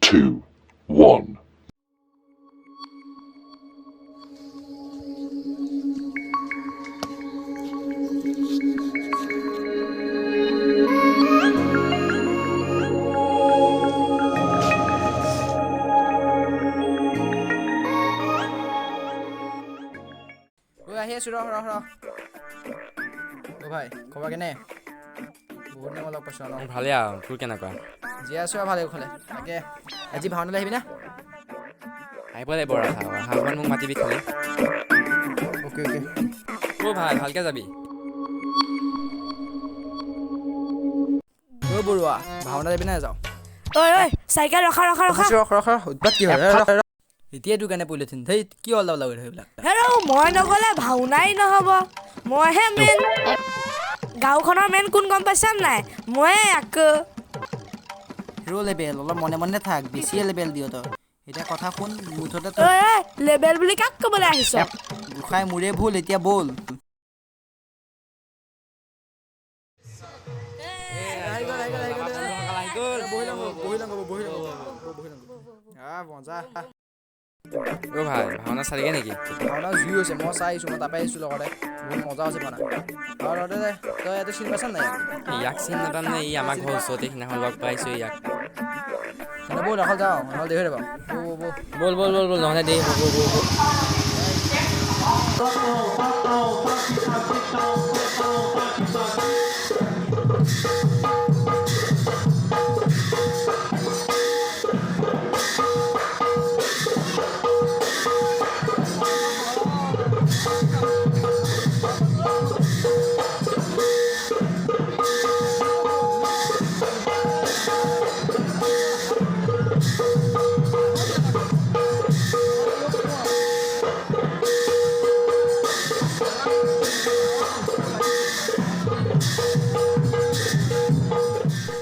2, 1. আহি আছো ৰ ভাই খবৰ কেনে বহুত দিন লগ পাইছো ন ভালে আৰু তোৰ কেনেকুৱা জীয়াই আছো আৰু ভালে খালে তাকে আজি ভাওনালৈ আহিবি না আহিব লাগিব ৰাখা অহা মোক মাতিবি খালি অ'কে অ' ভাই ভালকে যাবি অ' বৰুৱা ভাওনা যাবি না যাওঁ ঐ চাইকেল ৰখা উৎপাত কি হয় এতিয়াই তোৰ কাৰণে পৰিলেথিন ধেই কি অল্লা ওলা কৰি সেইবিলাক হেৰৌ মই নগলে ভাওনাই নহ'ব মইহে মেইন গাঁওখনৰ মেইন কোন গম পাইছা নাই ময়ে আকৌ হিৰ' লেবেল অলপ মনে মনে থাক বেছিয়ে লেবেল দিয় তই এতিয়া কথা শুন মুঠতে ঐ লেবেল বুলি কাক ক'বলৈ আহিছ গোসাই মোৰে ভুল এতিয়া বল অ' ভাই ভাওনা চালিগে নেকি ভাওনা জুই হৈছে মই চাই আহিছোঁ মই তাৰপৰাই আহিছোঁ লগতে বহুত মজা হৈছে ভাওনা আৰু লগতে তই এইটো চিনি পাইছ নাই ইয়াক চিনি নাপাম নে ই আমাৰ ঘৰৰ ওচৰতে সিদিনাখন লগ পাইছোঁ ইয়াক মানে ব'ল ৰাখল যাওঁ নহ'লে দেৰি হৈ যাব ব'ল নহ'লে দেৰি হ'ব ব'ল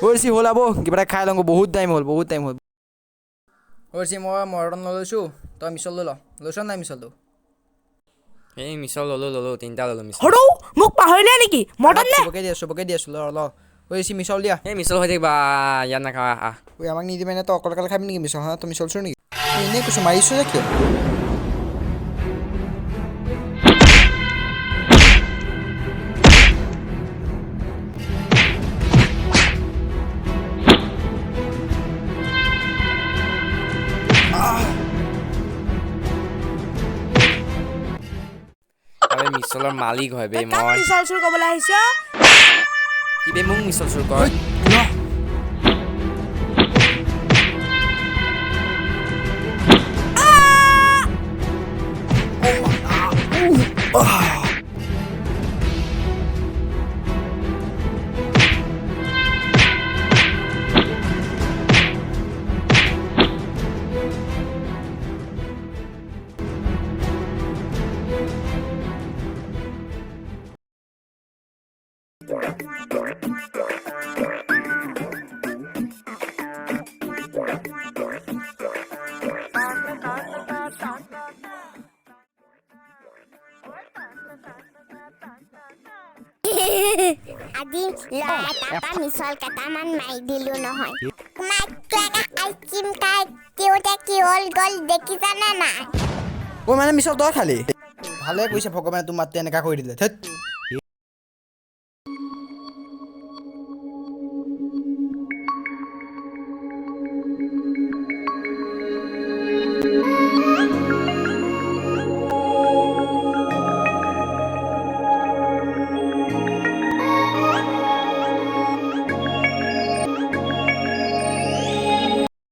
ঐচি হ'ল আব কিবা এটা খাই লওঁ বহুত টাইম হ'ল ঐচি মই মৰ্টন লৈছোঁ তই মিছল লৈ লৈছ নাই মিছলটো এই মিছল ল'লোঁ 3টা ল'লোঁ মিছল সৰু মোক পাহৰিলে নেকি মটন নে চবকে দি আছোঁ ল ঐচি মিছল দিয়া এই মিছল হৈ থাকিবা ইয়াত নাখাওঁ আহ ঐ আমাক নিদিবি মানে তই অকলে খাবি নেকি মিছল হা তই মিছল চোৰ নেকি এনেই কৈছোঁ মাৰিছোঁ যে কিয় আৰে মিছলৰ মালিক হয় বে কাক মই মিছল চুৰ ক'বলৈ আহিছ কি বে মোক মিছল চুৰ কৰ আজি ল'ৰা এটা মিছল কেইটামান মাৰি দিলো নহয় মাত্ৰ আইচক্ৰীম খাই দিওঁতে কি হ'ল গ'ল দেখিছানে নাই মানে মিছল তই খালি ভালে কৰিছে ভগৱানে তোৰ মাতটো এনেকুৱা কৰি দিলে ধেত